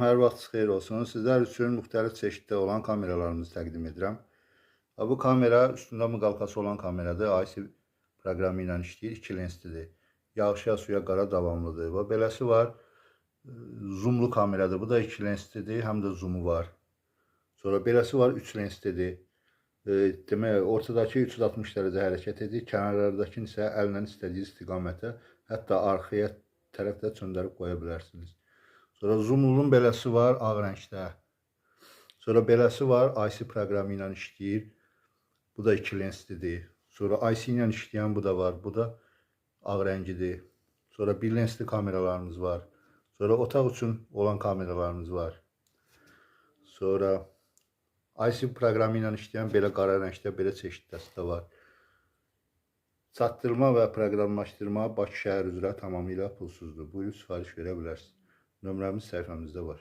Hər vaxtınız xeyir olsun. Sizlər üçün müxtəlif çeşiddə olan kameralarımızı təqdim edirəm. Bu kamera üstündə müqalqası olan kameradır. IC proqramı ilə işləyir, 2 lenslidir. Yağışa, suya, qara davamlıdır. Və beləsi var, zoomlu kameradır. Bu da 2 lenslidir, həm də zoomu var. Sonra beləsi var, 3 lenslidir. Demək, ortadakı 360 dərəcə hərəkət edir, kənarlardakını isə əllə istədiyi istiqamətə, hətta arxaya tərəf də çöndərib qoya bilərsiniz. Sonra zoomlunun beləsi var, ağ rəngdə. Sonra beləsi var, IC proqramı ilə işləyir. Bu da 2 lenslidir. Sonra IC ilə işləyən bu da var. Bu da ağ rəngidir. Sonra 1 lensli kameralarımız var. Sonra otaq üçün olan kameralarımız var. Sonra IC proqramı ilə işləyən belə qara rəngdə, belə çeşidləsi də var. Çatdırma və proqramlaşdırma Bakı şəhər üzrə tamamilə pulsuzdur. Buyurun sifariş verə bilərsiniz. Nömrəmiz səhifəmizdə var.